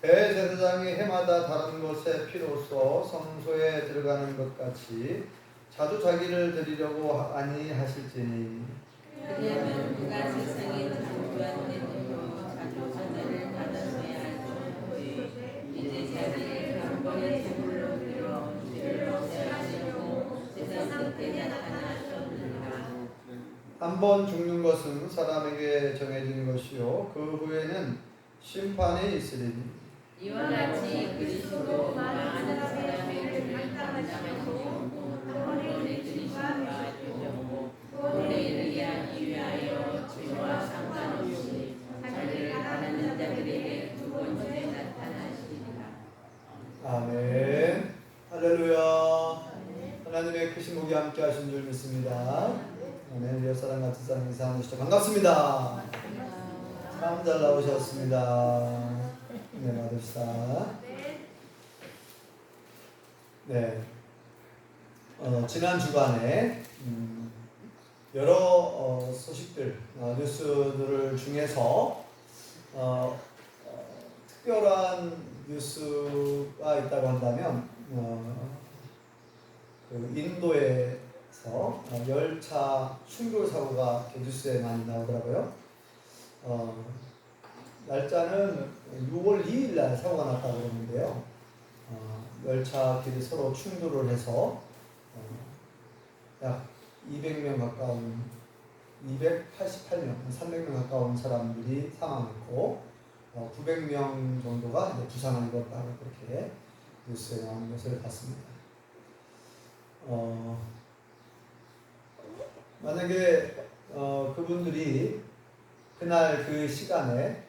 대제사장이 해마다 다른 곳에 피로써 성소에 들어가는 것 같이 자주 자기를 드리려고 아니하실지니. 왜냐하면 그가 세상에 창조한 때부터 자주 전제를 받았어야 할 것이지 이제 자기를 한 번에 제물로 드려 죄를 없애하시려고 세상 끝에 나타나셨느니라. 한 번 죽는 것은 사람에게 정해진 것이요 그 후에는 심판이 있으리니. 이와 같이 그리스도 많은 사람의 죄를 감당하시고 한 번에 드리신 바 되셨고 본래를 위하여 죄와 상관없이 자기를 바라는 자들에게 두 번째 나타나시리라. 아멘. 할렐루야. 하나님의 크신 목이 함께 하신 줄 믿습니다. 아멘. 옆사람 같은 사람 인사하시죠. 반갑습니다. 참 잘 나오셨습니다. 네, 받읍시다. 네. 지난 주간에 여러 소식들, 뉴스들을 중에서 특별한 뉴스가 있다고 한다면 그 인도에서 열차 충돌 사고가 뉴스에 많이 나오더라고요. 날짜는 6월 2일 날 사고가 났다고 그러는데요. 열차끼리 서로 충돌을 해서 약 200명 가까운 288명, 300명 가까운 사람들이 사망했고 900명 정도가 이제 부상을 입었다고 그렇게 뉴스에 나오는 것을 봤습니다. 만약에 그분들이 그날 그 시간에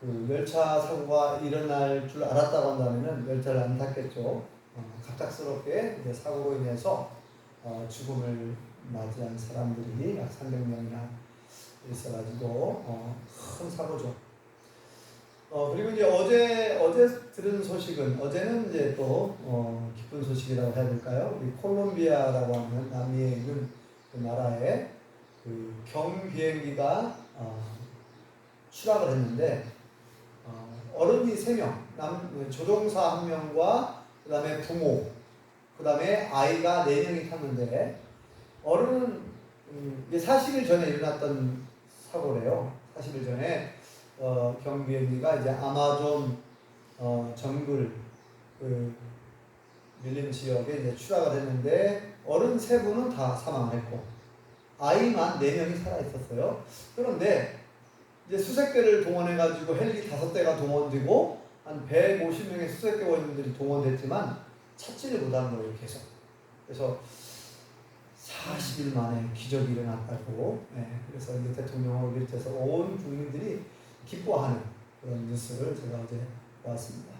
그 열차 사고가 일어날 줄 알았다고 한다면은 열차를 안 탔겠죠. 갑작스럽게 이제 사고로 인해서 죽음을 맞이한 사람들이 약 300명이나 있어가지고 큰 사고죠. 그리고 이제 어제 들은 소식은 어제는 이제 또 기쁜 소식이라고 해야 될까요? 우리 콜롬비아라고 하는 남미에 있는 그 나라에 그 경비행기가 추락을 했는데 어른이 3명, 조종사 1명과 그 다음에 부모, 그 다음에 아이가 4명이 탔는데 어른은 이게 40일 전에 일어났던 사고래요. 40일 전에 경비행기가 이제 아마존 정글 그 밀림 지역에 이제 추락을 했는데 어른 3분은 다 사망했고 아이만 4명이 살아 있었어요. 그런데 이제 수색대를 동원해가지고 헬기 5대가 동원되고 한 150명의 수색대원들이 동원됐지만 찾지를 못한 거예요, 계속. 그래서 40일 만에 기적이 일어났다고. 네, 그래서 이제 대통령을 비롯해서 온 국민들이 기뻐하는 그런 뉴스를 제가 어제 보았습니다.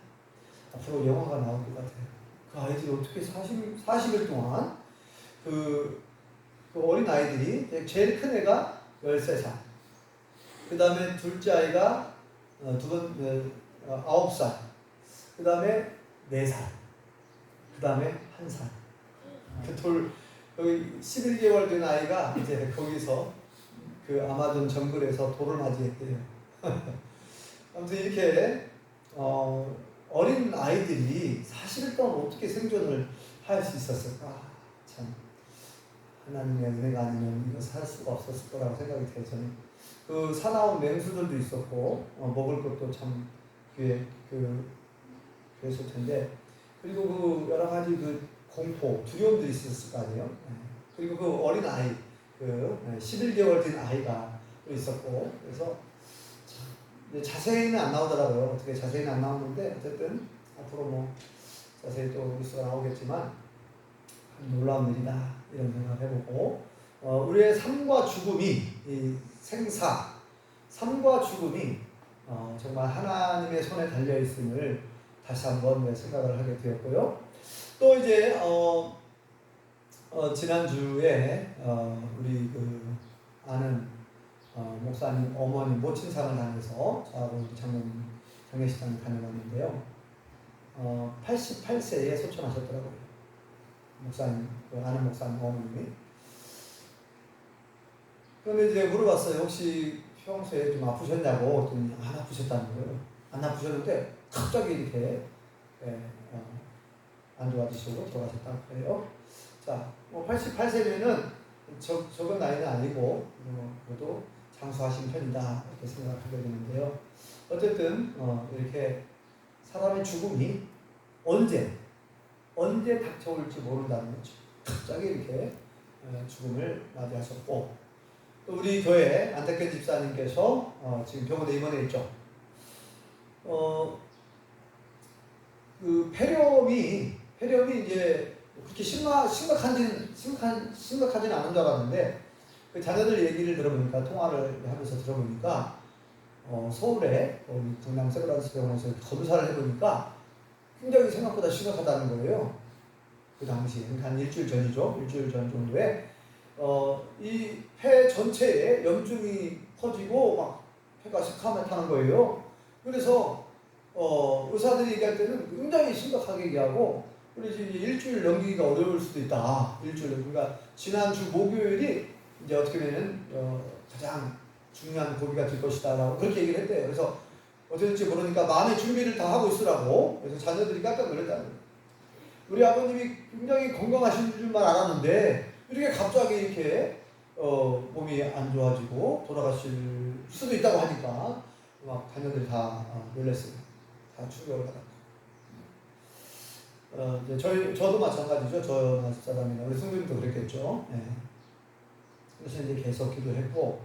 앞으로 영화가 나올 것 같아요. 그 아이들이 어떻게 40일 동안 그 어린 아이들이 제일 큰 애가 13살. 그 다음에 둘째 아이가 9살. 그 다음에 4살. 그 다음에 1살. 여기 11개월 된 아이가 이제 거기서 그 아마존 정글에서 돌을 맞이했대요. 아무튼 이렇게 어린 아이들이 40일 동안 어떻게 생존을 할 수 있었을까? 참 하나님의 은혜가 아니면 이거 살 수가 없었을 거라고 생각이 돼요. 저는 그 사나운 맹수들도 있었고 먹을 것도 참 그랬을 텐데 그리고 그 여러 가지 그 공포, 두려움들이 있었을 거 아니에요. 그리고 그 어린 아이, 그 11개월 된 아이가 또 있었고 그래서 자세히는 안 나오더라고요. 어떻게 자세히는 안 나오는데 어쨌든 앞으로 뭐 자세히 또 뉴스가 나오겠지만 놀라운 일이다 이런 생각을 해보고 우리의 삶과 죽음이 이 생사, 삶과 죽음이 정말 하나님의 손에 달려 있음을 다시 한번 생각을 하게 되었고요. 또 이제 지난주에 우리 그 아는 목사님 어머니 모친상을 다녀서 저하고 장례식장을 다녀왔는데요. 88세에 소천하셨더라고요. 목사님, 그 아는 목사님 어머님이. 그런데 이제 물어봤어요. 혹시 평소에 좀 아프셨냐고. 그랬더니 안 아프셨다는 거예요. 안 아프셨는데 갑자기 이렇게 안 좋아지시고 돌아가셨다고 해요. 자, 88세면은 적은 나이는 아니고 그래도 장수하신 편이다 이렇게 생각하게 되는데요. 어쨌든 이렇게 사람의 죽음이 언제 닥쳐올지 모른다는 거죠. 갑자기 이렇게 죽음을 맞이하셨고, 또 우리 교회 안택현 집사님께서 지금 병원에 입원해 있죠. 그 폐렴이 이제 그렇게 심각하지는 않은 줄 알았는데, 그 자녀들 얘기를 들어보니까, 통화를 하면서 들어보니까 서울에 경남 세브란스 병원에서 검사를 해보니까 굉장히 생각보다 심각하다는 거예요. 그 당시에 한 일주일 전이죠. 일주일 전 정도에 이 폐 전체에 염증이 퍼지고 막 폐가 시커멓다는 거예요. 그래서 의사들이 얘기할 때는 굉장히 심각하게 얘기하고, 그래서 이제 일주일 넘기기가 어려울 수도 있다. 일주일. 그러니까 지난주 목요일이 이제 어떻게 보면 가장 중요한 고비가 될 것이다라고 그렇게 얘기를 했대요. 그래서 어떻게 될지 모르니까 마음의 준비를 다 하고 있으라고. 그래서 자녀들이 깜짝 놀랐다는 거예요. 우리 아버님이 굉장히 건강하신 줄만 알았는데 이렇게 갑자기 이렇게 몸이 안 좋아지고 돌아가실 수도 있다고 하니까 막 자녀들이 다 놀랐어요. 다 충격을 받았고. 이제 저도 마찬가지죠. 저 집사람이나 우리 성도님도 그랬겠죠. 네. 그래서 이제 계속 기도했고,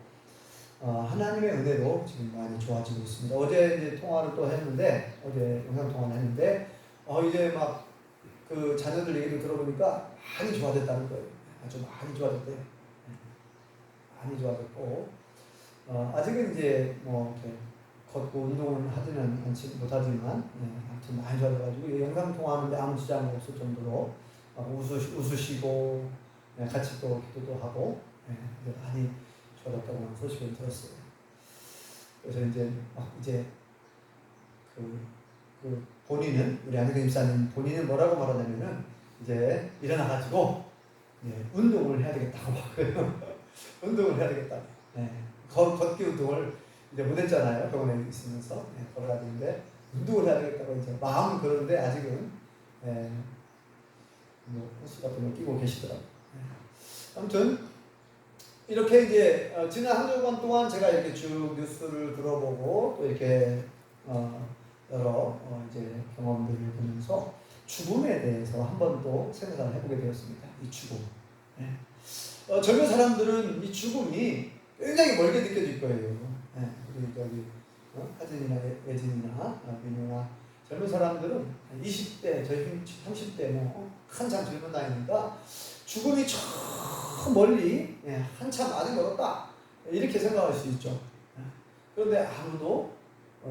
하나님의 은혜로 지금 많이 좋아지고 있습니다. 어제 이제 통화를 또 했는데, 어제 영상 통화를 했는데, 이제 막 그 자녀들 얘기를 들어보니까 많이 좋아졌다는 거예요. 아주 많이 좋아졌대요. 많이 좋아졌고, 아직은 이제 뭐 이렇게 걷고 운동을 하지는 못하지만, 아무튼 많이 좋아져가지고 영상 통화하는데 아무 지장이 없을 정도로 웃으시고, 같이 또 기도도 하고, 많이 좋아졌다고 하는 소식을 들었어요. 그래서 이제 본인은, 우리 안혜경 집사님 본인은 뭐라고 말하냐면은 이제 일어나가지고 운동을 해야 되겠다고 하고요. 운동을 해야 되겠다. 걷기 운동을 이제 못했잖아요. 병원에 있으면서 걸어야 되는데 운동을 해야 되겠다고 이제 마음은 그러는데 아직은 호스 같은 걸 끼고 계시더라고요. 아무튼 이렇게 이제 지난 한 주간 동안 제가 이렇게 쭉 뉴스를 들어보고 또 이렇게 여러 이제 경험들을 보면서 죽음에 대해서 한 번 또 생각을 해보게 되었습니다. 이 죽음. 젊은 사람들은 이 죽음이 굉장히 멀게 느껴질 거예요. 우리 저기 하진이나 예진이나 민우나 젊은 사람들은 20대, 저희 30대 뭐 한참 젊은 나이니까 죽음이 저 멀리 한참 아직 멀었다 이렇게 생각할 수 있죠. 그런데 아무도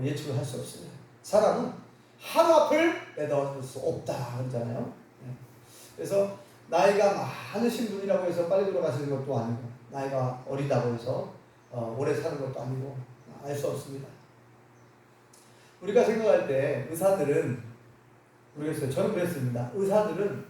예측을 할 수 없습니다. 사람은 하루 앞을 내다볼 수 없다 그러잖아요. 그래서 나이가 많으신 분이라고 해서 빨리 돌아가시는 것도 아니고, 나이가 어리다고 해서 오래 사는 것도 아니고 알 수 없습니다. 우리가 생각할 때 의사들은, 모르겠어요. 저는 그랬습니다. 의사들은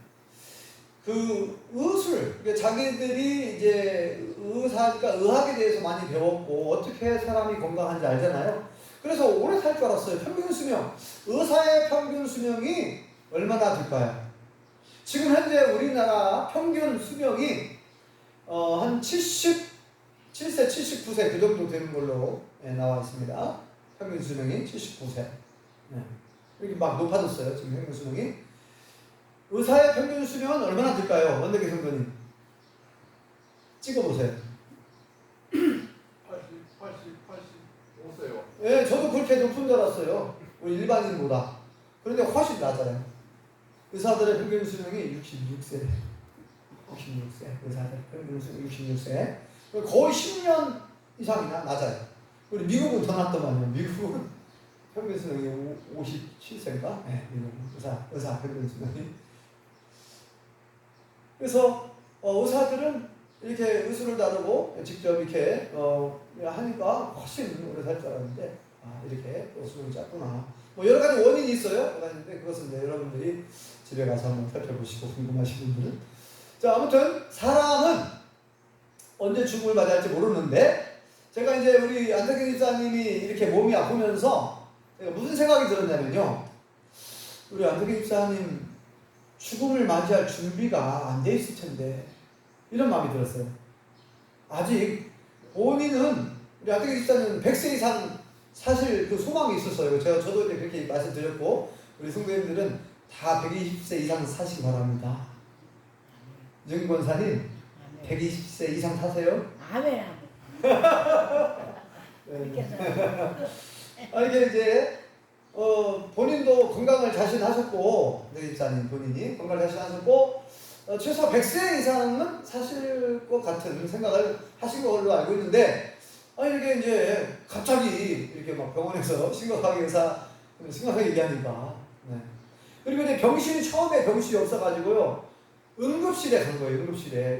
그 의술, 자기들이 이제 의사니까 의학에 대해서 많이 배웠고 어떻게 사람이 건강한지 알잖아요. 그래서 오래 살 줄 알았어요. 평균 수명. 의사의 평균 수명이 얼마나 될까요? 지금 현재 우리나라 평균 수명이 한 77세, 79세 그 정도 되는 걸로 나와 있습니다. 평균 수명이 79세. 이렇게 막 높아졌어요. 지금 평균 수명이. 의사의 평균 수명은 얼마나 될까요? 원대기 성도님. 찍어보세요. 85세요. 예, 저도 그렇게 높은 줄 알았어요. 우리 일반인보다. 그런데 훨씬 낮아요. 의사들의 평균 수명이 66세. 66세. 의사들 평균 수명 66세. 거의 10년 이상이나 낮아요. 우리 미국은 더 낮더만요. 미국은 평균 수명이 57세인가? 네, 미국 의사 평균 수명이. 그래서 의사들은 이렇게 의술을 다루고 직접 이렇게 하니까 훨씬 오래 살 줄 알았는데 이렇게 또 수명이 짧구나. 뭐 여러 가지 원인이 있어요. 여러 가지인데 그것은 이제 여러분들이 집에 가서 한번 살펴보시고 궁금하신 분들은. 자, 아무튼 사람은 언제 죽음을 맞이할지 모르는데, 제가 이제 우리 안덕경 집사님이 이렇게 몸이 아프면서 제가 무슨 생각이 들었냐면요. 우리 안덕기 집사님 죽음을 맞이할 준비가 안 돼 있을 텐데 이런 마음이 들었어요. 아직 본인은 우리 안덕기 집사님 100세 이상 사실 그 소망이 있었어요. 저도 이제 그렇게 말씀드렸고 우리 성도님들은 다 120세 이상 사시기 바랍니다. 윤 권사님 120세 이상 사세요? 아멘. 이게 이제 본인도 건강을 자신하셨고 네 집사님 본인이 건강을 자신하셨고 최소 100세 이상은 사실 것 같은 생각을 하신 걸로 알고 있는데 이게 이제 갑자기 이렇게 막 병원에서 심각하게 얘기하니까 네. 그리고 이제 처음에 병실이 없어가지고요 응급실에 간 거예요. 응급실에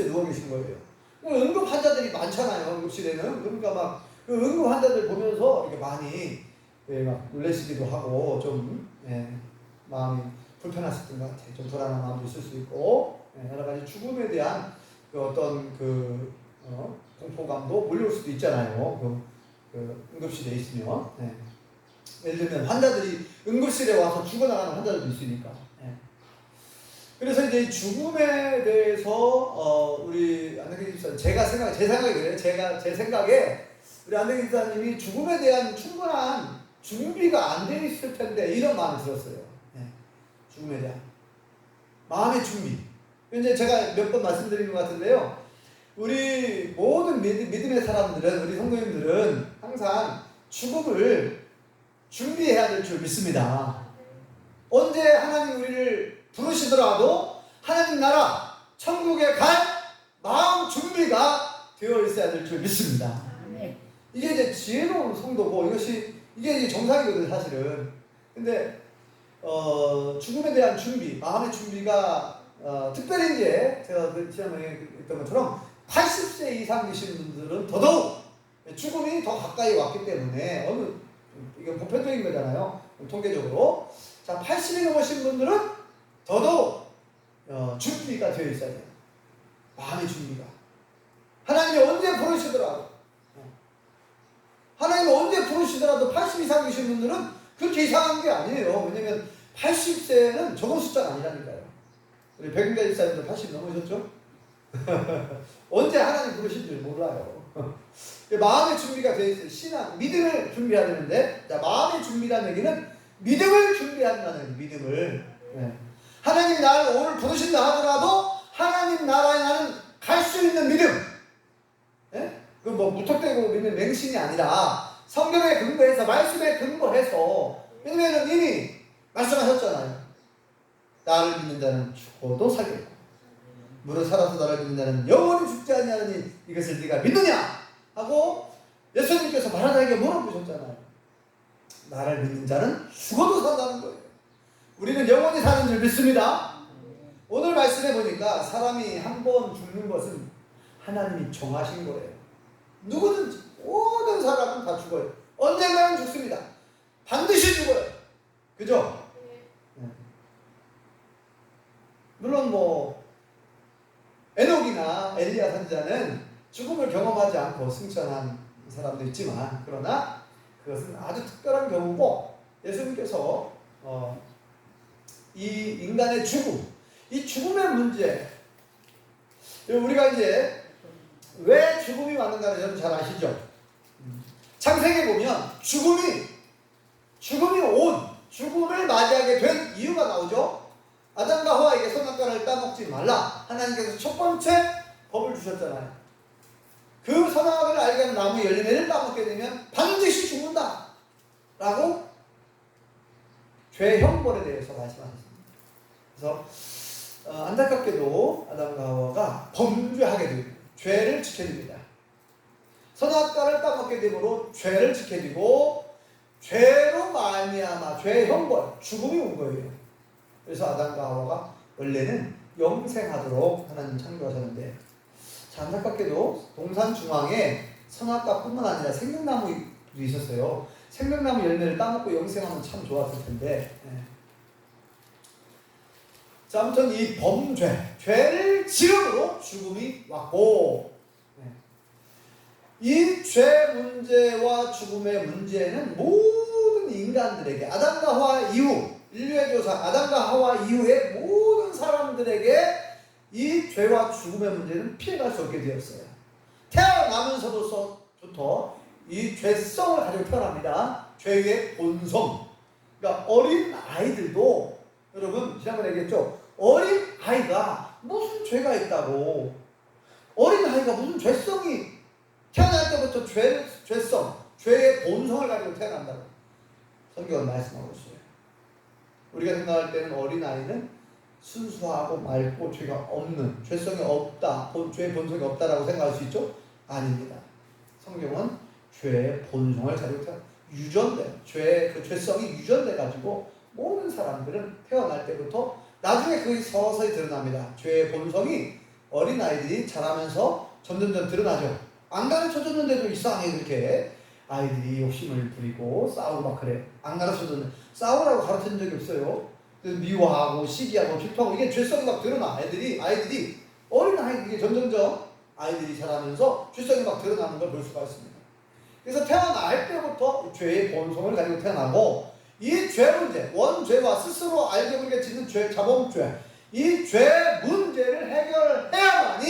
누워 계신 거예요. 응급 환자들이 많잖아요. 응급실에는. 그러니까 막 그 응급 환자들 보면서 이렇게 많이 막 놀라시기도 하고 좀 마음이 불편하셨던 것 같아요. 좀 불안한 마음도 있을 수 있고 여러 가지 죽음에 대한 그 어떤 공포감도 몰려올 수도 있잖아요. 그 응급실에 있으면. 예를 들면 환자들이 응급실에 와서 죽어나가는 환자들도 있으니까. 그래서 이제 죽음에 대해서 우리 안덕기 집사님 제 생각이 그래요. 제 생각에 우리 안덕기 집사님이 죽음에 대한 충분한 준비가 안 돼 있을 텐데 이런 마음이 들었어요. 죽음에 대한 마음의 준비. 이제 제가 몇 번 말씀드린 것 같은데요. 우리 모든 믿음의 사람들은 우리 성도님들은 항상 죽음을 준비해야 될 줄 믿습니다. 언제 하나님 우리를 부르시더라도 하나님 나라 천국에 갈 마음 준비가 되어 있어야 될 줄 믿습니다. 이게 이제 지혜로운 성도고 이게 이제 정상이거든요, 사실은. 근데 죽음에 대한 준비, 마음의 준비가 특별히 이제 제가 지난번에 했던 것처럼 80세 이상 되신 분들은 더더욱 죽음이 더 가까이 왔기 때문에 이건 보편적인 거잖아요, 통계적으로. 자, 80이 넘으신 분들은 더더욱 준비가 되어 있어야 돼요. 마음의 준비가. 하나님이 언제 부르시더라도 80 이상 되신 분들은 그렇게 이상한 게 아니에요. 왜냐면 80세는 적은 숫자가 아니라니까요. 우리 백은가 집사님도 80 넘으셨죠? 언제 하나님 부르신 줄 몰라요. 마음의 준비가 되어 있어요. 신앙, 믿음을 준비해야 되는데, 자, 마음의 준비라는 얘기는 믿음을 준비한다는 얘기, 믿음을. 하나님이 나를 오늘 부르신다 하더라도 하나님 나라에 나는 갈 수 있는 믿음. 그 무턱대고 믿는 맹신이 아니라 성경에 근거해서, 말씀에 근거해서. 왜냐면 이미 말씀하셨잖아요. 나를 믿는 자는 죽어도 살겠고 무릇 살아서 나를 믿는 자는 영원히 죽지 아니하느니 이것을 네가 믿느냐 하고 예수님께서 바라다에게 물어보셨잖아요. 나를 믿는 자는 죽어도 산다는 거예요. 우리는 영원히 사는 줄 믿습니다. 오늘 말씀해 보니까 사람이 한 번 죽는 것은 하나님이 정하신 거예요. 누구든지 모든 사람은 다 죽어요. 언젠가는 죽습니다. 반드시 죽어요. 그죠? 물론 에녹이나 엘리야 선지자는 죽음을 경험하지 않고 승천한 사람도 있지만, 그러나 그것은 아주 특별한 경우고, 예수님께서 이 인간의 죽음, 이 죽음의 문제, 우리가 이제 왜 죽음이 왔는가를 여러분 잘 아시죠? 창세기에 보면 죽음을 맞이하게 된 이유가 나오죠. 아담과 하와에게 선악과를 따먹지 말라. 하나님께서 첫 번째 법을 주셨잖아요. 그 선악을 알게 하는 나무 열매를 따먹게 되면 반드시 죽는다 라고 죄 형벌에 대해서 말씀하셨습니다. 그래서 안타깝게도 아담과 하와가 범죄하게 됩니다. 죄를 지켜야 됩니다. 선악과를 따먹게 되므로 죄를 지켜야 되고, 죄로 말미암아 죄 형벌, 죽음이 온 거예요. 그래서 아담과 하와가 원래는 영생하도록 하나님 창조하셨는데, 안타깝게도 동산 중앙에 선악과뿐만 아니라 생명나무도 있었어요. 생명나무 열매를 따먹고 영생하면 참 좋았을 텐데. 자, 아무튼 이 범죄, 죄를 지음으로 죽음이 왔고, 이 죄 문제와 죽음의 문제는 모든 인간들에게 아담과 하와 이후 인류의 조상 아담과 하와 이후의 모든 사람들에게 이 죄와 죽음의 문제는 피해갈 수 없게 되었어요. 태어나면서부터 이 죄성을 가지고 태어납니다. 죄의 본성. 그러니까 어린 아이들도 여러분 지난번에 얘기했죠. 어린 아이가 무슨 죄가 있다고. 어린 아이가 무슨 죄성이 태어날 때부터 죄성, 죄의 본성을 가지고 태어난다고 성경은 말씀하고 있어요. 우리가 생각할 때는 어린 아이는 순수하고 맑고 죄가 없는, 죄성이 없다, 죄의 본성이 없다라고 생각할 수 있죠? 아닙니다. 성경은 죄의 본성을 가지고 유전된 죄의 그 죄성이 유전돼 가지고 모든 사람들은 태어날 때부터 나중에 그게 서서히 드러납니다. 죄의 본성이 어린 아이들이 자라면서 점점점 드러나죠. 안 가르쳐줬는데도 이상하게 그렇게 아이들이 욕심을 부리고 싸우고 막 그래. 안 가르쳐줬는데 싸우라고 가르친 적이 없어요. 미워하고 시기하고 질투하고 이게 죄성이 막 드러나. 아이들이 어린 아이들이 점점점 아이들이 자라면서 죄성이 막 드러나는 걸 볼 수가 있습니다. 그래서 태어날 때부터 죄의 본성을 가지고 태어나고 이 죄 문제, 원죄와 스스로 알게 모르게 짓는 죄, 자범죄, 이 죄 문제를 해결해야만이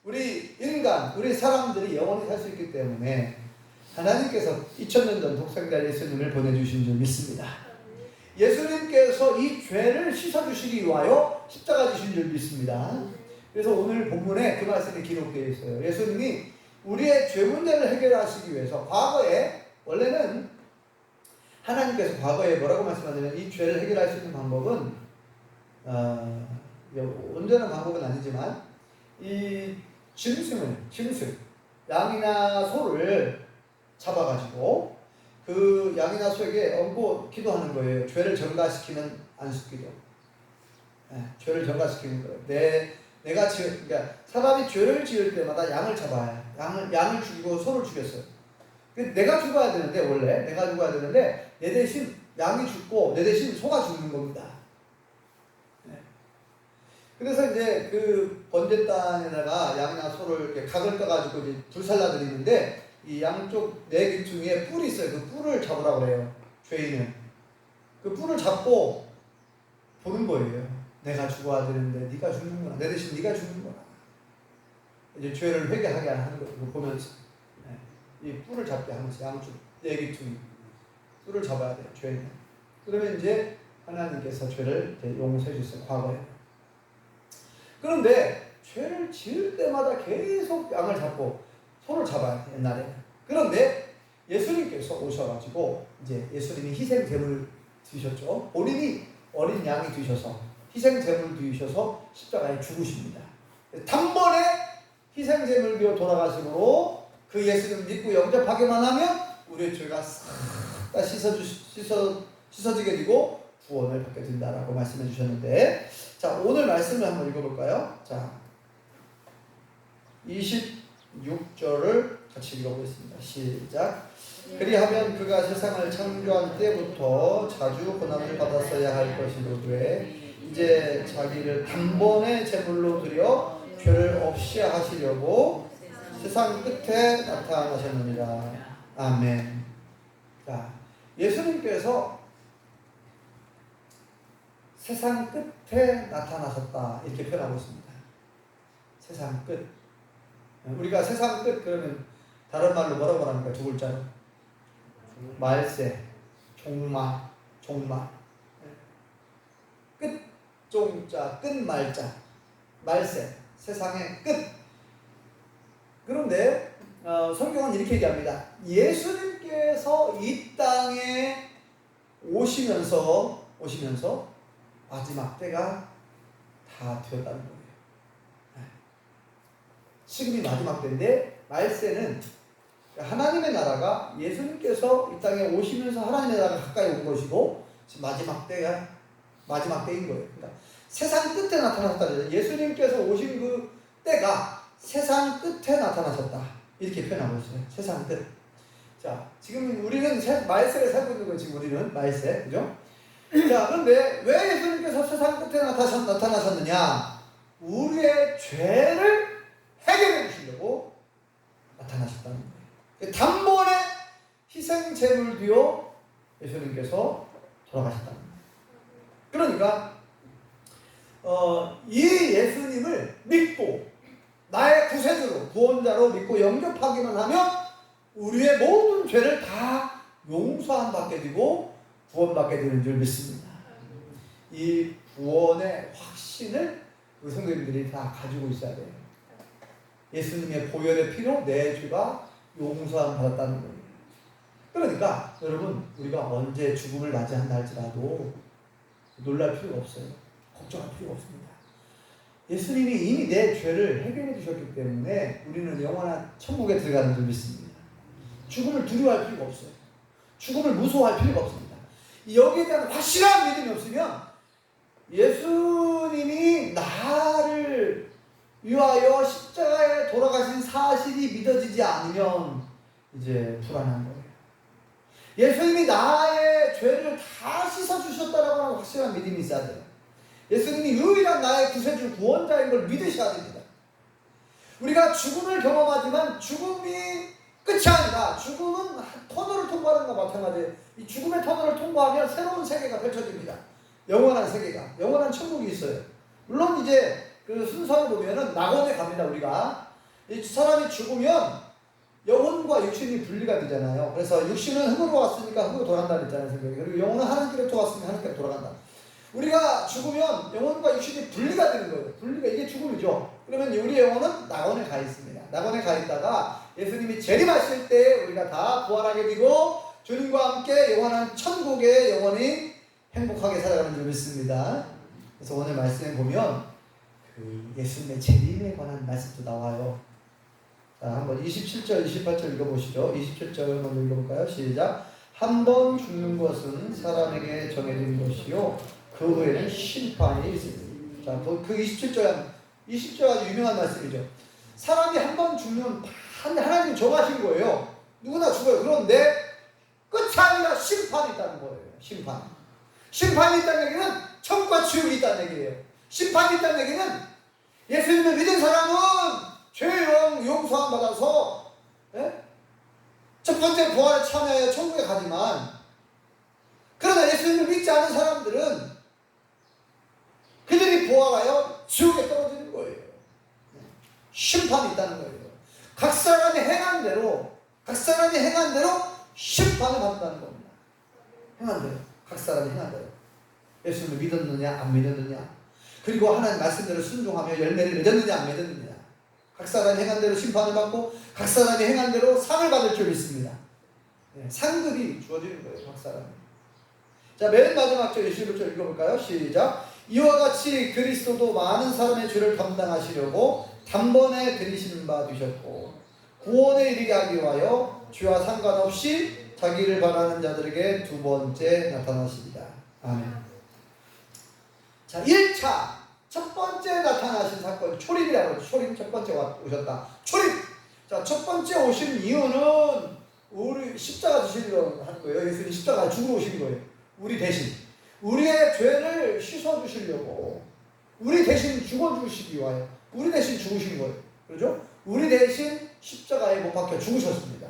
우리 인간, 우리 사람들이 영원히 살 수 있기 때문에 하나님께서 2000년 전 독생자 예수님을 보내주신 줄 믿습니다. 예수님께서 이 죄를 씻어주시기 위하여 십자가 지신 줄 믿습니다. 그래서 오늘 본문에 그 말씀이 기록되어 있어요. 예수님이 우리의 죄 문제를 해결하시기 위해서 과거에 원래는 하나님께서 과거에 뭐라고 말씀하냐면 이 죄를 해결할 수 있는 방법은 온전한 방법은 아니지만 이 짐승 양이나 소를 잡아가지고 그 양이나 소에게 얹고 기도하는 거예요. 죄를 전가시키는 안식기도. 죄를 전가시키는 거예요. 그러니까 사람이 죄를 지을 때마다 양을 잡아요. 양을 죽이고 소를 죽였어요. 내가 죽어야 되는데 원래 내가 죽어야 되는데 내 대신 양이 죽고 내 대신 소가 죽는 겁니다. 그래서 이제 그 번제단에다가 양이나 소를 이렇게 각을 떠가지고 이제 불살라드리는데 이 양쪽 네 귀퉁이에 뿔이 있어요. 그 뿔을 잡으라고 그래요. 죄인은 그 뿔을 잡고 보는 거예요. 내가 죽어야 되는데 네가 죽는구나. 내 대신 네가 죽는구나. 이제 죄를 회개하게 하는 거 보면서 이 뿔을 잡게 하면서 양쪽 네 귀퉁이 뿔을 잡아야 돼요. 죄인은. 그러면 이제 하나님께서 죄를 이제 용서해 주세요. 과거에. 그런데 죄를 지을 때마다 계속 양을 잡고 소를 잡아야 돼, 옛날에. 그런데 예수님께서 오셔가지고 이제 예수님이 희생 제물 드셨죠. 본인이 어린 양이 되셔서 희생 제물 드셔서 십자가에 죽으십니다. 단번에 희생 제물 되어 돌아가심으로 그 예수님 믿고 영접하기만 하면 우리의 죄가 싹 다 씻어지게 되고 구원을 받게 된다라고 말씀해 주셨는데, 자 오늘 말씀을 한번 읽어볼까요? 자 26절을 같이 읽어보겠습니다. 시작. 그리하면 그가 세상을 창조한 때부터 자주 고난을 받았어야 할 것이로되 이제 자기를 단번에 제물로 드려 죄를 없이 하시려고 세상 끝에 나타나셨느니라. 아멘. 자, 예수님께서 세상 끝에 나타나셨다 이렇게 표현하고 있습니다. 세상 끝. 우리가 세상 끝 그러면 다른 말로 뭐라고 말합니까? 두 글자로 말세, 종말. 끝 종자, 끝 말자, 말세, 세상의 끝. 그런데 성경은 이렇게 얘기합니다. 예수님께서 이 땅에 오시면서 마지막 때가 다 되었다는 거예요. 지금이 마지막 때인데 말세는 하나님의 나라가 예수님께서 이 땅에 오시면서 하나님의 나라가 가까이 온 것이고 지금 마지막 때가 마지막 때인 거예요. 그러니까 세상 끝에 나타났다. 예수님께서 오신 그 때가 세상 끝에 나타나셨다. 이렇게 표현하고 있어요. 세상 끝. 자, 지금 우리는 말세를 살고 있는 거예요. 지금 우리는 말세, 그죠? 자, 그런데 왜 예수님께서 세상 끝에 나타나셨느냐? 우리의 죄를 해결해 주시려고 나타나셨다는 거예요. 단번에 희생 제물 뒤로 예수님께서 돌아가셨답니다. 그러니까 이 예수님을 믿고 나의 구세주로 구원자로 믿고 영접하기만 하면 우리의 모든 죄를 다 용서함 받게 되고 구원받게 되는 줄 믿습니다. 이 구원의 확신을 우리 성도님들이 다 가지고 있어야 돼요. 예수님의 보혈의 피로 내 죄가 용서함 받았다는 거예요. 그러니까 여러분, 우리가 언제 죽음을 맞이한다 할지라도 놀랄 필요가 없어요. 걱정할 필요가 없습니다. 예수님이 이미 내 죄를 해결해 주셨기 때문에 우리는 영원한 천국에 들어가는 줄 믿습니다. 죽음을 두려워할 필요가 없어요. 죽음을 무서워할 필요가 없습니다. 여기에 대한 확실한 믿음이 없으면 예수님이 나를 위하여 십자가에 돌아가신 사실이 믿어지지 않으면 이제 불안한 거예요. 예수님이 나의 죄를 다 씻어주셨다라고 하는 확실한 믿음이 있어야 돼요. 예수님이 유일한 나의 구세주 구원자인 걸 믿으셔야 됩니다. 우리가 죽음을 경험하지만 죽음이 끝이 아니라 죽음은 터널을 통과하는 것과 마찬가지예요. 이 죽음의 터널을 통과하면 새로운 세계가 펼쳐집니다. 영원한 세계가, 영원한 천국이 있어요. 물론 이제 그 순서를 보면은 낙원에 갑니다. 우리가 이 사람이 죽으면 영혼과 육신이 분리가 되잖아요. 그래서 육신은 흙으로 왔으니까 흙으로 돌아간다 그랬잖아요. 생각이. 그리고 영혼은 하늘길에 왔으면 하늘길에 돌아간다. 우리가 죽으면 영혼과 육신이 분리가 되는 거예요. 분리가, 이게 죽음이죠. 그러면 우리 영혼은 낙원에 가 있습니다. 낙원에 가 있다가 예수님이 재림하실 때 우리가 다 부활하게 되고 주님과 함께 영원한 천국에 영원히 행복하게 살아가는 줄 믿습니다. 그래서 오늘 말씀에 보면 그 예수님의 재림에 관한 말씀도 나와요. 자, 한번 27절, 28절 읽어보시죠. 27절 먼저 읽어볼까요? 시작. 한 번 죽는 것은 사람에게 정해진 것이요 그 후에는 심판이 있습니다. 자, 그 20절 아주 유명한 말씀이죠. 사람이 한 번 죽는 하나님이 정하신 거예요. 누구나 죽어요. 그런데 끝이 아니라 심판이 있다는 거예요. 심판이 있다는 얘기는 천국과 지옥이 있다는 얘기예요. 심판이 있다는 얘기는 예수님을 믿은 사람은 죄의 용서함 받아서 첫 번째 부활에 참여하여 천국에 가지만, 그러나 예수님을 믿지 않은 사람들은 그들이 부활하여 지옥에 떨어지는 거예요. 심판이 있다는 거예요. 각 사람이 행한 대로 심판을 받는다는 겁니다. 행한 대로, 각 사람이 행한 대로. 예수님을 믿었느냐 안 믿었느냐, 그리고 하나님 말씀대로 순종하며 열매를 맺었느냐 안 맺었느냐, 각 사람이 행한 대로 심판을 받고 각 사람이 행한 대로 상을 받을 줄 믿습니다. 상들이 주어지는 거예요. 각 사람이. 자, 맨 마지막 절 21절 읽어볼까요? 시작. 이와 같이 그리스도도 많은 사람의 죄를 담당하시려고 단번에 들이신 바 되셨고 구원에 이르게 하기 위하여 죄와 상관없이 자기를 바라는 자들에게 두 번째 나타나십니다. 아멘. 자, 1차 첫 번째 나타나신 사건, 초림이라고 하죠. 초림, 첫 번째 오셨다. 초림. 자, 첫 번째 오신 이유는 우리 십자가 지시려고 하는 거예요. 예수님이 십자가 죽으러 오신 거예요. 우리 대신. 우리의 죄를 씻어주시려고. 우리 대신 죽어주시기 위하여. 우리 대신 죽으신 거예요. 그렇죠? 우리 대신 십자가에 못 박혀 죽으셨습니다.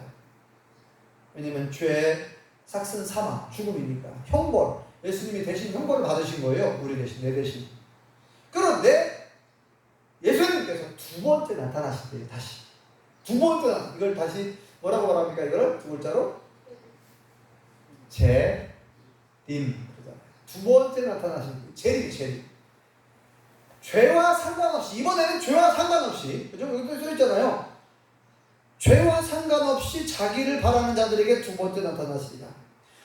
왜냐면 죄의 삭슨 사망, 죽음이니까. 형벌. 예수님이 대신 형벌을 받으신 거예요. 우리 대신, 내 대신. 그런데 예수님께서 두 번째 나타나실 때 다시. 두 번째, 이걸 다시 뭐라고 말합니까? 이걸 두 글자로? 재림. 두 번째 나타나신 분. 재림. 죄와 상관없이, 이번에는 죄와 상관없이, 그죠? 여기 써 있잖아요. 죄와 상관없이 자기를 바라는 자들에게 두 번째 나타나시리라.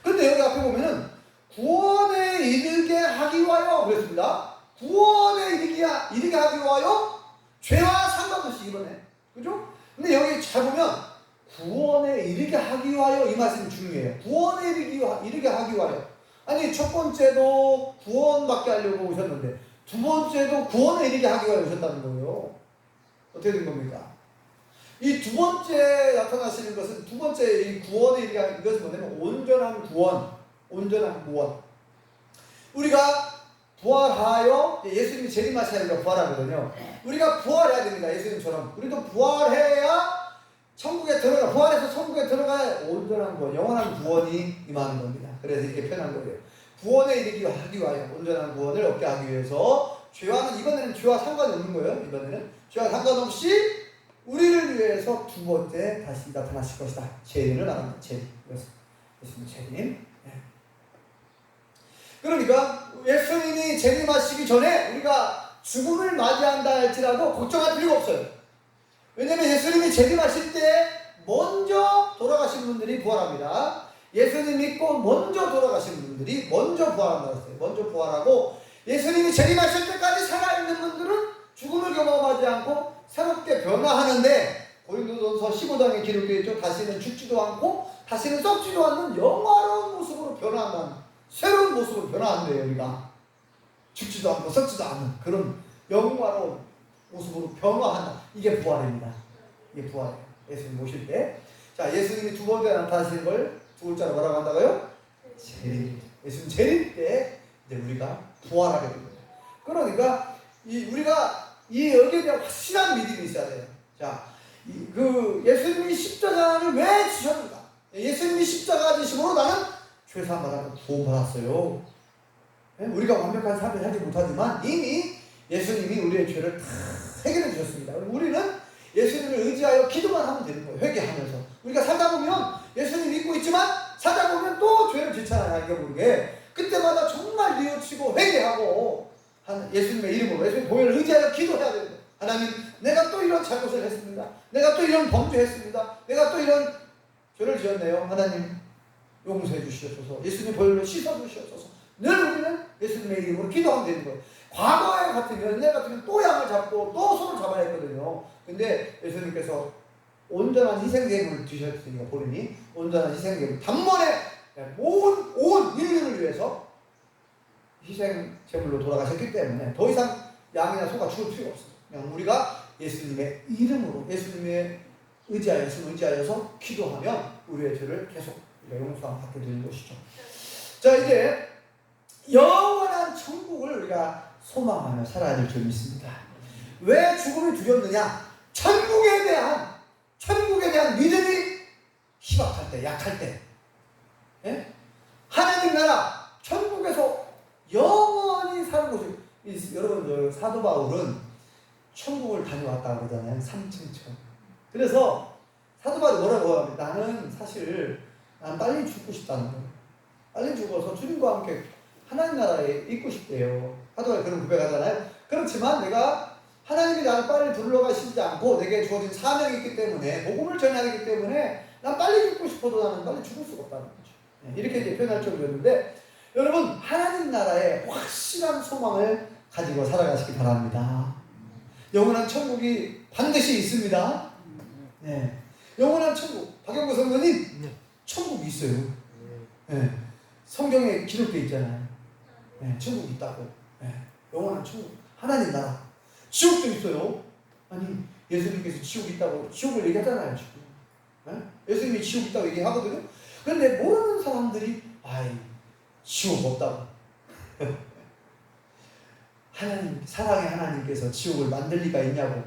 근데 여기 앞에 보면은 구원에 이르게 하기 위하여 그랬습니다. 구원에 이르게 하기 위하여 죄와 상관없이, 이번에. 그죠? 근데 여기 잘 보면 구원에 이르게 하기 위하여, 이 말씀이 중요해요. 구원에 이르게 하기 위하여. 아니, 첫 번째도 구원받게 하려고 오셨는데 두 번째도 구원에 이르게 하기 위하여 오셨다는 거예요. 어떻게 된 겁니까? 이 두 번째 나타나시는 것은, 두 번째 이 구원에 이르게 하는 것은 뭐냐면 온전한 구원. 우리가 부활하여, 예수님이 재림하셔야 우리가 부활하거든요. 우리가 부활해야 됩니다. 예수님처럼. 우리도 부활해야 천국에 들어가, 부활해서 천국에 들어가야 온전한 구원, 영원한 구원이 임하는 겁니다. 그래서 이렇게 표현한 거예요. 구원에 이르기 하기 위하여, 온전한 구원을 얻게 하기 위해서 죄와는, 이번에는 죄와 상관이 없는 거예요. 이번에는 죄와 상관없이 우리를 위해서 두 번째 다시 나타나실 것이다. 재림을 말합니다. 재림. 그렇습니다. 재림. 그러니까 예수님이 재림하시기 전에 우리가 죽음을 맞이한다 할지라도 걱정할 필요가 없어요. 왜냐하면 예수님이 재림하실 때 먼저 돌아가신 분들이 부활합니다. 예수님 믿고 먼저 돌아가신 분들이 먼저 부활한다고 했어요. 먼저 부활하고 예수님이 재림하실 때까지 살아있는 분들은 죽음을 경험하지 않고 새롭게 변화하는데, 고린도전서 15장에 기록되어 있죠. 다시는 죽지도 않고 다시는 썩지도 않는 영화로운 모습으로 변화한다는, 새로운 모습으로 변화한대요. 우리가 죽지도 않고 썩지도 않는 그런 영화로운 모습으로 변화한다. 이게 부활입니다. 이게 부활이에요. 예수님 오실 때. 자, 예수님이 두 번째 나타나시는 걸 두 글자로 뭐라고 한다고요? 재림. 예수님 재림 때 이제 우리가 부활하게 됩니다. 그러니까 우리가 이 여기에 대한 확실한 믿음이 있어야 돼요. 자, 예수님이 십자가를 왜 지셨는가? 예수님이 십자가 지심으로 나는 죄사함 받았고 구원 받았어요. 우리가 완벽한 삶을 살지 못하지만 이미 예수님이 우리의 죄를 다 해결해 주셨습니다. 우리는 예수님을 의지하여 기도만 하면 되는 거예요. 회개하면서. 우리가 살다 보면 예수님 믿고 있지만 살다 보면 또 죄를 짓잖아요. 알게 모르게. 그때마다 정말 뉘우치고 회개하고 예수님의 이름으로, 예수님 보혈을 의지하여 기도해야 됩니다. 하나님, 내가 또 이런 잘못을 했습니다. 내가 또 이런 범죄했습니다. 내가 또 이런 죄를 지었네요. 하나님 용서해 주시옵소서. 예수님 보혈로 씻어 주시옵소서. 늘 우리는 예수님의 이름으로 기도하면 되는 거예요. 과거에 같으면, 옛날 같으면 또 양을 잡고 또 소를 잡아야 했거든요. 근데 예수님께서 온전한 희생제물을 드셨으니까, 본인이 온전한 희생제물, 단번에 온 인류를 위해서 희생제물로 돌아가셨기 때문에 더 이상 양이나 소가 죽을 필요가 없어요. 그냥 우리가 예수님의 이름으로, 예수님의 의지하여서 기도하면 우리의 죄를 계속 용서함 받게 되는 것이죠. 자, 이제 영원한 천국을 우리가 소망하며 살아야 될 줄 믿습니다. 왜 죽음이 두렵느냐? 천국에 대한 믿음이 희박할 때, 약할 때, 하나님 나라 천국에서 영원히 사는 곳이, 여러분, 사도 바울은 천국을 다녀왔다고 그러잖아요. 3층천. 그래서 사도 바울이 뭐라고 합니다. 난 빨리 죽고 싶다는 거예요. 빨리 죽어서 주님과 함께 하나님 나라에 있고 싶대요. 사도 바울이 그런 고백하잖아요. 그렇지만 내가 하나님이 나를 빨리 불러가시지 않고 내게 주어진 사명이 있기 때문에, 복음을 전해야 하기 때문에 난 빨리 죽고 싶어도 나는 빨리 죽을 수가 없다는 거죠. 이렇게 이제 표현할 정도였는데, 여러분, 하나님 나라에 확실한 소망을 가지고 살아가시기 바랍니다. 영원한 천국이 반드시 있습니다. 네. 영원한 천국. 박영구 선생님, 천국이 있어요. 네. 성경에 기록되어 있잖아요. 네. 천국이 있다고. 네. 영원한 천국. 하나님 나라. 지옥도 있어요. 아니, 예수님께서 지옥 있다고 지옥을 얘기하잖아요, 지금. 네? 예수님이 지옥 있다고 얘기하거든요. 그런데 모르는 사람들이 지옥 없다고. 하나님, 사랑의 하나님께서 지옥을 만들 리가 있냐고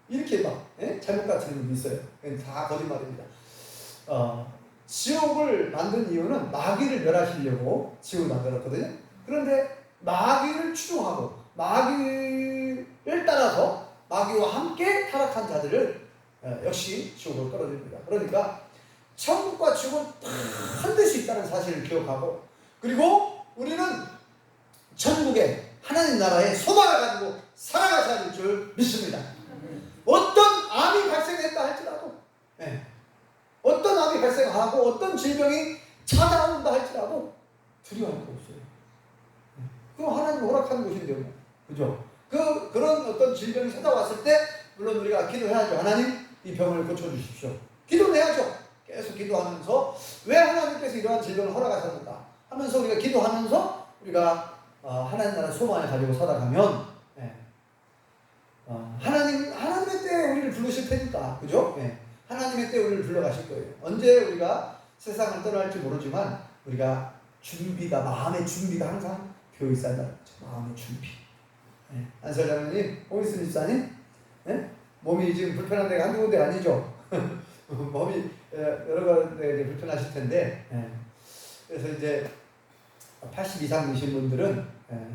이렇게 막 잘못 가르치는 분이 있어요. 다 거짓말입니다. 지옥을 만든 이유는 마귀를 멸하시려고 지옥을 만들었거든요. 그런데 마귀를 추종하고 마귀를 따라서 마귀와 함께 타락한 자들을 역시 지옥으로 끌어들입니다. 그러니까 천국과 지옥은 반드시 있다는 사실을 기억하고, 그리고 우리는 천국에 하나님 나라의 소망을 가지고 살아가셔야 될 줄 믿습니다. 어떤 암이 발생했다 할지라도, 어떤 암이 발생하고 어떤 질병이 찾아온다 할지라도 두려워할 거 없어요. 그럼 하나님 허락하는 곳인데요, 그죠? 그런 어떤 질병이 찾아왔을 때 물론 우리가 기도해야죠. 하나님, 이 병을 고쳐주십시오. 기도는 해야죠. 계속 기도하면서 왜 하나님께서 이러한 질병을 허락하셨는가 하면서 우리가 기도하면서 우리가 하나님 나라 소망을 가지고 살아가면 하나님의 때에 우리를 부르실 테니까, 그죠? 하나님의 때에 우리를 불러가실 거예요. 언제 우리가 세상을 떠날지 모르지만 우리가 마음의 준비가 항상 되어 있어야 한다는 거죠. 마음의 준비. 안설장님, 홍일순 집사님, 몸이 지금 불편한 데가 한두 군데 아니죠? 몸이 여러 가지 불편하실 텐데, 그래서 이제 80 이상 되신 분들은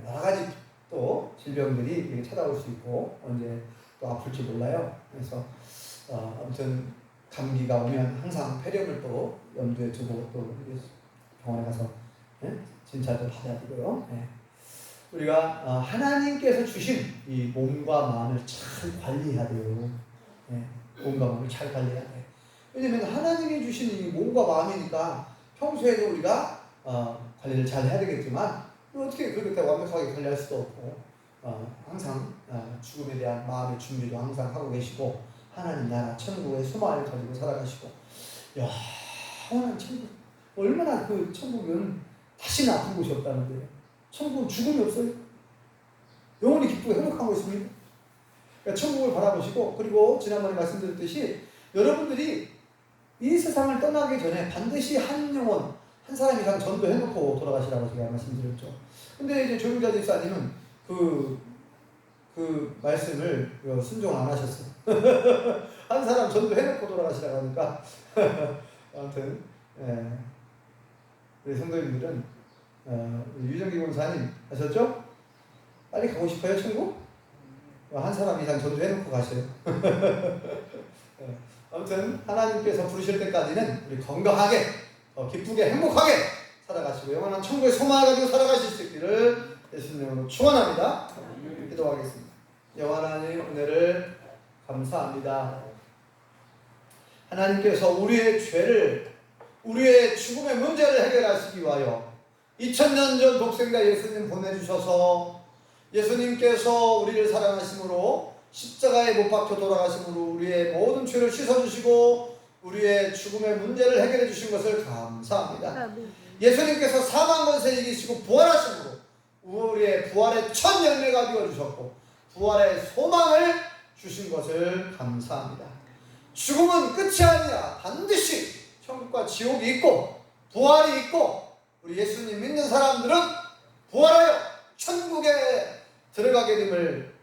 여러 가지 또 질병들이 찾아올 수 있고 언제 또 아플지 몰라요. 그래서 아무튼 감기가 오면 항상 폐렴을 또 염두에 두고 또 병원에 가서 진찰도 받아야 되고요. 우리가 하나님께서 주신 이 몸과 마음을 잘 관리해야 돼요. 몸과 마음을 잘 관리해야 돼요. 왜냐면 하나님이 주신 이 몸과 마음이니까 평소에도 우리가 관리를 잘 해야 되겠지만 어떻게 그렇게 완벽하게 관리할 수도 없고 항상 죽음에 대한 마음의 준비도 항상 하고 계시고 하나님 나라 천국의 소망을 가지고 살아가시고 영원한 천국 얼마나 그 천국은 다시는 아픈 곳이 없다는데요. 천국은 죽음이 없어요. 영원히 기쁘고 행복한 곳입니다. 그러니까 천국을 바라보시고 그리고 지난번에 말씀드렸듯이 여러분들이 이 세상을 떠나기 전에 반드시 한 영혼 한 사람 이상 전도해놓고 돌아가시라고 제가 말씀드렸죠. 근데 이제 조용자 집사님은 그 말씀을 순종 안 하셨어요. 한 사람 전도해놓고 돌아가시라고 하니까 아무튼 우리 성도님들은 유정기 권사님 하셨죠? 빨리 가고 싶어요 천국? 한 사람 이상 전도해놓고 가세요. 아무튼 하나님께서 부르실 때까지는 우리 건강하게 기쁘게 행복하게 살아가시고 영원한 천국의 소망을 가지고 살아가실 수 있기를 예수님으로 축원합니다. 기도하겠습니다. 영원한 은혜를 감사합니다. 하나님께서 우리의 죄를 우리의 죽음의 문제를 해결하시기 위하여 2000년 전 독생자 예수님 보내주셔서 예수님께서 우리를 사랑하심으로 십자가에 못 박혀 돌아가심으로 우리의 모든 죄를 씻어주시고 우리의 죽음의 문제를 해결해 주신 것을 감사합니다. 예수님께서 사망 권세 이기시고 부활하심으로 우리의 부활의 첫 열매가 되어주셨고 부활의 소망을 주신 것을 감사합니다. 죽음은 끝이 아니라 반드시 천국과 지옥이 있고 부활이 있고 우리 예수님 믿는 사람들은 부활하여 천국에 들어가게 됨을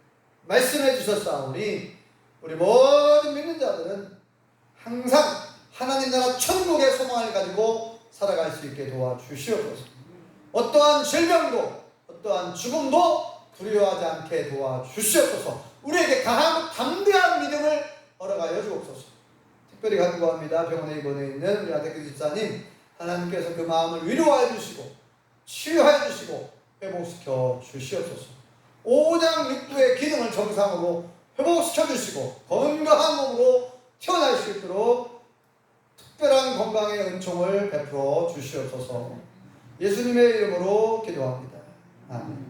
말씀해 주셨사오니 우리 모든 믿는 자들은 항상 하나님 나라 천국의 소망을 가지고 살아갈 수 있게 도와주시옵소서. 어떠한 질병도 어떠한 죽음도 두려워하지 않게 도와주시옵소서. 우리에게 강하고 담대한 믿음을 허락하여 주옵소서. 특별히 간구합니다. 병원에 입원해 있는 우리 아테크 집사님 하나님께서 그 마음을 위로하여 주시고 치유하여 주시고 회복시켜 주시옵소서. 오장 육부의 기능을 정상으로 회복시켜 주시고 건강한 몸으로 태어날 수 있도록 특별한 건강의 은총을 베풀어 주시옵소서. 예수님의 이름으로 기도합니다. 아멘.